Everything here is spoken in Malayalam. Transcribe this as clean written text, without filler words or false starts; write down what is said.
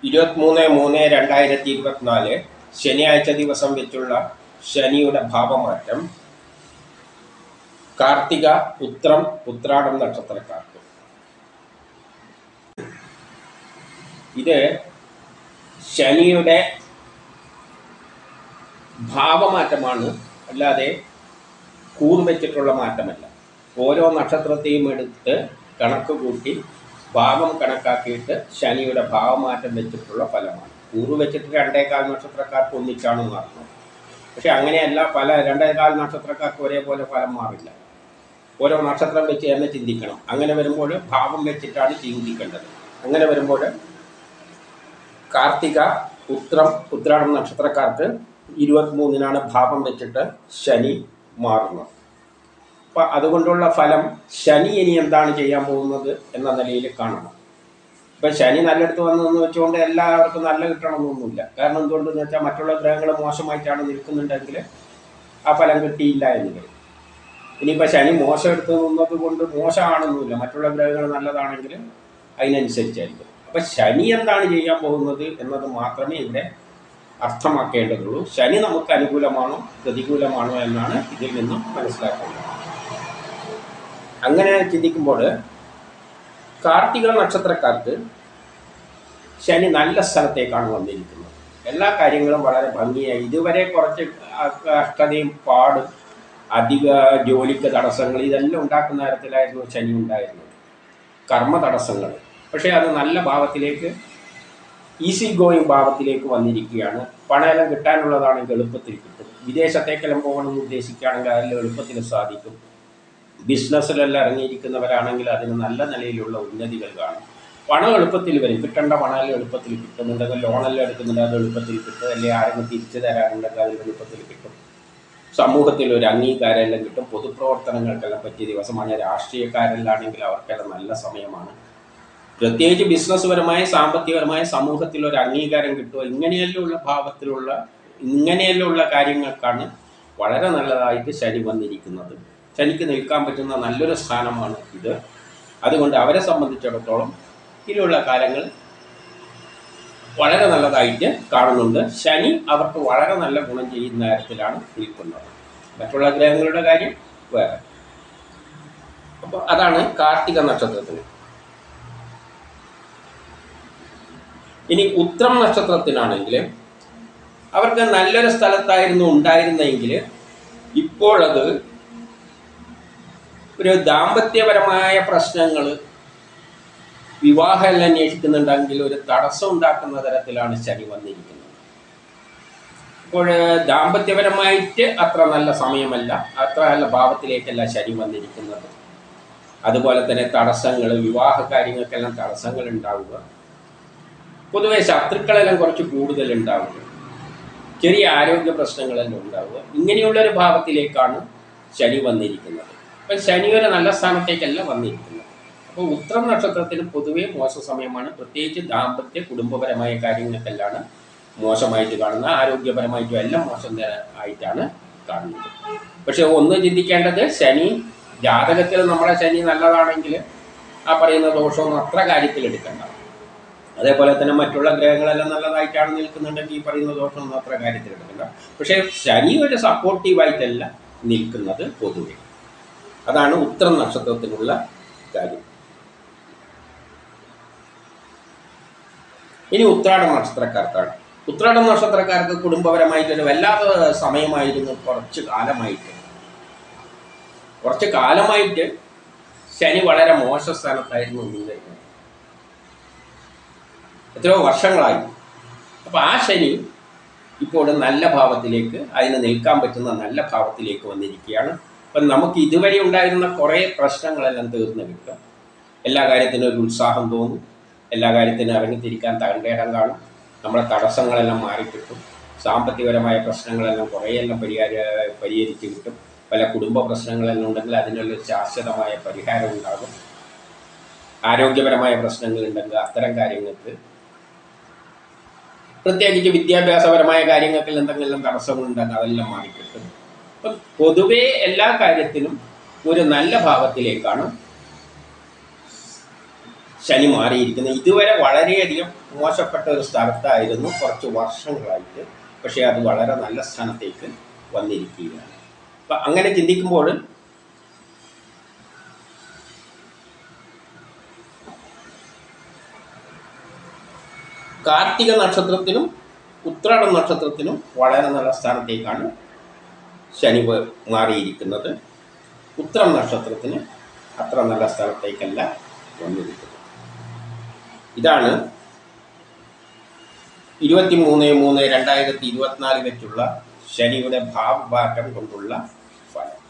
23/3/2024 ശനിയാഴ്ച ദിവസം വെച്ചുള്ള ശനിയുടെ ഭാവമാറ്റം കാർത്തിക, ഉത്രം, ഉത്രാടം നക്ഷത്രക്കാർക്ക്. ഇത് ശനിയുടെ ഭാവമാറ്റമാണ്, അല്ലാതെ കൂർവെച്ചിട്ടുള്ള മാറ്റമല്ല. ഓരോ നക്ഷത്രത്തെയും എടുത്ത് കണക്ക് കൂട്ടി ഭാവം കണക്കാക്കിയിട്ട് ശനിയുടെ ഭാവമാറ്റം വെച്ചിട്ടുള്ള ഫലമാണ്. കൂറ് വെച്ചിട്ട് 2.25 നക്ഷത്രക്കാർക്ക് ഒന്നിച്ചാണ് മാറുന്നത്. പക്ഷെ അങ്ങനെയല്ല, പല 2.25 നക്ഷത്രക്കാർക്ക് ഒരേപോലെ ഫലം മാറില്ല. ഓരോ നക്ഷത്രം വെച്ച് തന്നെ ചിന്തിക്കണം. അങ്ങനെ വരുമ്പോൾ ഭാവം വെച്ചിട്ടാണ് ചിന്തിക്കേണ്ടത്. അങ്ങനെ വരുമ്പോൾ കാർത്തിക, ഉത്രം, ഉത്രാടം നക്ഷത്രക്കാർക്ക് 23-നാണ് ഭാവം വെച്ചിട്ട് ശനി മാറുന്നത്. അപ്പം അതുകൊണ്ടുള്ള ഫലം ശനി ഇനി എന്താണ് ചെയ്യാൻ പോകുന്നത് എന്ന നിലയിൽ കാണണം. ഇപ്പം ശനി നല്ലയിടത്ത് വന്നതെന്ന് വെച്ചുകൊണ്ട് എല്ലാവർക്കും നല്ല കിട്ടണമെന്നൊന്നുമില്ല. കാരണം എന്തുകൊണ്ടെന്ന് വെച്ചാൽ മറ്റുള്ള ഗ്രഹങ്ങൾ മോശമായിട്ടാണ് നിൽക്കുന്നുണ്ടെങ്കിൽ ആ ഫലം കിട്ടിയില്ല എന്നുള്ളത്. ഇനിയിപ്പോൾ ശനി മോശം എടുത്ത് നിന്നത് കൊണ്ട് മോശമാണെന്നില്ല, മറ്റുള്ള ഗ്രഹങ്ങൾ നല്ലതാണെങ്കിൽ അതിനനുസരിച്ചായിരിക്കും. അപ്പം ശനി എന്താണ് ചെയ്യാൻ പോകുന്നത് എന്നത് മാത്രമേ ഇവിടെ അർത്ഥമാക്കേണ്ടതുള്ളൂ. ശനി നമുക്ക് അനുകൂലമാണോ പ്രതികൂലമാണോ എന്നാണ് ഇതിൽ നിന്നും മനസ്സിലാക്കേണ്ടത്. അങ്ങനെ ചിന്തിക്കുമ്പോൾ കാർത്തിക നക്ഷത്രക്കാർക്ക് ശനി നല്ല സ്ഥലത്തേക്കാണ് വന്നിരിക്കുന്നത്. എല്ലാ കാര്യങ്ങളും വളരെ ഭംഗിയായി. ഇതുവരെ കുറച്ച് കഷ്ടതയും പാടും അധിക ജോലിക്ക് തടസ്സങ്ങൾ ഇതെല്ലാം ഉണ്ടാക്കുന്ന തരത്തിലായിരുന്നു ശനി ഉണ്ടായിരുന്നത്, കർമ്മ തടസ്സങ്ങൾ. പക്ഷേ അത് നല്ല ഭാവത്തിലേക്ക്, ഈസി ഗോയിങ് ഭാവത്തിലേക്ക് വന്നിരിക്കുകയാണ്. പണമെല്ലാം കിട്ടാനുള്ളതാണെങ്കിൽ എളുപ്പത്തിൽ കിട്ടും. വിദേശത്തേക്കെല്ലാം പോകണമെന്ന് ഉദ്ദേശിക്കുകയാണെങ്കിൽ അതെല്ലാം എളുപ്പത്തിൽ സാധിക്കും. ബിസിനസ്സിലെല്ലാം ഇറങ്ങിയിരിക്കുന്നവരാണെങ്കിൽ അതിന് നല്ല നിലയിലുള്ള ഉന്നതികൾ കാണും. പണം എളുപ്പത്തിൽ വരും. കിട്ടേണ്ട പണമെല്ലാം എളുപ്പത്തിൽ കിട്ടുന്നുണ്ടെങ്കിൽ, ലോണെല്ലാം എടുക്കുന്നുണ്ടെങ്കിൽ അത് എളുപ്പത്തിൽ കിട്ടും. അല്ലെങ്കിൽ ആരെങ്കിലും തിരിച്ചു തരാനുണ്ടെങ്കിൽ അത് എളുപ്പത്തിൽ കിട്ടും. സമൂഹത്തിൽ ഒരു അംഗീകാരമെല്ലാം കിട്ടും. പൊതുപ്രവർത്തനങ്ങൾക്കെല്ലാം പറ്റിയ ദിവസമാണ്. രാഷ്ട്രീയക്കാരെല്ലാണെങ്കിൽ അവർക്കെല്ലാം നല്ല സമയമാണ്. പ്രത്യേകിച്ച് ബിസിനസ് പരമായ, സാമ്പത്തികപരമായ സമൂഹത്തിൽ ഒരു അംഗീകാരം കിട്ടുക, ഇങ്ങനെയെല്ലാം ഉള്ള കാര്യങ്ങൾക്കാണ് വളരെ നല്ലതായിട്ട് ശനി വന്നിരിക്കുന്നത്. ശനിക്ക് നിൽക്കാൻ പറ്റുന്ന നല്ലൊരു സ്ഥാനമാണ് ഇത്. അതുകൊണ്ട് അവരെ സംബന്ധിച്ചിടത്തോളം ഇതിലുള്ള കാലങ്ങൾ വളരെ നല്ലതായിട്ട് കാണുന്നുണ്ട്. ശനി അവർക്ക് വളരെ നല്ല ഗുണം ചെയ്യുന്ന തരത്തിലാണ് നിൽക്കുന്നത്. മറ്റുള്ള ഗ്രഹങ്ങളുടെ കാര്യം വേറെ. അപ്പോൾ അതാണ് കാർത്തിക നക്ഷത്രത്തിന്. ഇനി ഉത്രം നക്ഷത്രത്തിനാണെങ്കിൽ അവർക്ക് നല്ലൊരു സ്ഥലത്തായിരുന്നു ഉണ്ടായിരുന്നെങ്കിൽ ഇപ്പോഴത് ഒരു ദാമ്പത്യപരമായ പ്രശ്നങ്ങൾ, വിവാഹമെല്ലാം അന്വേഷിക്കുന്നുണ്ടെങ്കിൽ ഒരു തടസ്സം ഉണ്ടാക്കുന്ന തരത്തിലാണ് ശനി വന്നിരിക്കുന്നത്. അപ്പോൾ ദാമ്പത്യപരമായിട്ട് അത്ര നല്ല സമയമല്ല, അത്ര നല്ല ഭാവത്തിലേക്കല്ല ശനി വന്നിരിക്കുന്നത്. അതുപോലെ തന്നെ തടസ്സങ്ങൾ, വിവാഹ കാര്യങ്ങൾക്കെല്ലാം തടസ്സങ്ങൾ ഉണ്ടാവുക, പൊതുവെ ശത്രുക്കളെല്ലാം കുറച്ച് കൂടുതൽ ഉണ്ടാവുക, ചെറിയ ആരോഗ്യ പ്രശ്നങ്ങളെല്ലാം ഉണ്ടാവുക, ഇങ്ങനെയുള്ളൊരു ഭാവത്തിലേക്കാണ് ശനി വന്നിരിക്കുന്നത്. അപ്പം ശനി ഒരു നല്ല സ്ഥാനത്തേക്കല്ല വന്നിരിക്കുന്നത്. അപ്പോൾ ഉത്രം നക്ഷത്രത്തിന് പൊതുവെ മോശ സമയമാണ്. പ്രത്യേകിച്ച് ദാമ്പത്യ കുടുംബപരമായ കാര്യങ്ങൾക്കെല്ലാം മോശമായിട്ട് കാണുന്നത്. ആരോഗ്യപരമായിട്ടും എല്ലാം മോശം ആയിട്ടാണ് കാണുന്നത്. പക്ഷെ ഒന്ന് ചിന്തിക്കേണ്ടത്, ശനി ജാതകത്തിൽ നമ്മുടെ ശനി നല്ലതാണെങ്കിൽ ആ പറയുന്ന ദോഷമൊന്നും അത്ര കാര്യത്തിൽ എടുക്കേണ്ട. അതേപോലെ തന്നെ മറ്റുള്ള ഗ്രഹങ്ങളെല്ലാം നല്ലതായിട്ടാണ് നിൽക്കുന്നുണ്ടെങ്കിൽ ഈ പറയുന്ന ദോഷമൊന്നും അത്ര കാര്യത്തിൽ എടുക്കേണ്ട. പക്ഷേ ശനി ഒരു സപ്പോർട്ടീവായിട്ടല്ല നിൽക്കുന്നത് പൊതുവെ. അതാണ് ഉത്രം നക്ഷത്രത്തിനുള്ള കാര്യം. ഇനി ഉത്രാടം നക്ഷത്രക്കാർക്കാണ്. ഉത്രാടം നക്ഷത്രക്കാർക്ക് കുടുംബപരമായിട്ടൊരു വല്ലാത്ത സമയമായിരുന്നു. കുറച്ച് കാലമായിട്ട് ശനി വളരെ മോശ സ്ഥാനത്തായിരുന്നു നിന്നിരുന്നത്, എത്രയോ വർഷങ്ങളായി. അപ്പോൾ ആ ശനി ഇപ്പോൾ നല്ല ഭാവത്തിലേക്ക്, അതിന് നിൽക്കാൻ പറ്റുന്ന നല്ല ഭാവത്തിലേക്ക് വന്നിരിക്കുകയാണ്. അപ്പം നമുക്ക് ഇതുവരെ ഉണ്ടായിരുന്ന കുറേ പ്രശ്നങ്ങളെല്ലാം തീർന്നു കിട്ടും. എല്ലാ കാര്യത്തിനും ഒരു ഉത്സാഹം തോന്നും. എല്ലാ കാര്യത്തിനും ഇറങ്ങിത്തിരിക്കാൻ തകണ്ടേടം കാണും. നമ്മുടെ തടസ്സങ്ങളെല്ലാം മാറിക്കിട്ടും. സാമ്പത്തികപരമായ പ്രശ്നങ്ങളെല്ലാം കുറേയെല്ലാം പരിഹരിച്ച് കിട്ടും. പല കുടുംബ പ്രശ്നങ്ങളെല്ലാം ഉണ്ടെങ്കിൽ അതിനുള്ള ശാശ്വതമായ പരിഹാരം ഉണ്ടാകും. ആരോഗ്യപരമായ പ്രശ്നങ്ങളുണ്ടെങ്കിൽ അത്തരം കാര്യങ്ങൾക്ക്, പ്രത്യേകിച്ച് വിദ്യാഭ്യാസപരമായ കാര്യങ്ങൾക്ക് എന്തെങ്കിലും തടസ്സങ്ങളുണ്ടെങ്കിൽ അതെല്ലാം മാറിക്കിട്ടും. അപ്പം പൊതുവേ എല്ലാ കാര്യത്തിനും ഒരു നല്ല ഭാവത്തിലേക്കാണ് ശനി മാറിയിരിക്കുന്നത്. ഇതുവരെ വളരെയധികം മോശപ്പെട്ട ഒരു സ്ഥലത്തായിരുന്നു കുറച്ച് വർഷങ്ങളായിട്ട്. പക്ഷേ അത് വളരെ നല്ല സ്ഥാനത്തേക്ക് വന്നിരിക്കുകയാണ്. അപ്പം അങ്ങനെ ചിന്തിക്കുമ്പോൾ കാർത്തിക നക്ഷത്രത്തിനും ഉത്രാടം നക്ഷത്രത്തിനും വളരെ നല്ല സ്ഥാനത്തേക്കാണ് ശനി മാറിയിരിക്കുന്നത്. ഉത്രം നക്ഷത്രത്തിന് അത്ര നല്ല സ്ഥലത്തേക്കല്ല വന്നിരിക്കുന്നത്. ഇതാണ് 23/3/2024 വെച്ചുള്ള ശനിയുടെ ഭാവമാറ്റം കൊണ്ടുള്ള ഫലം.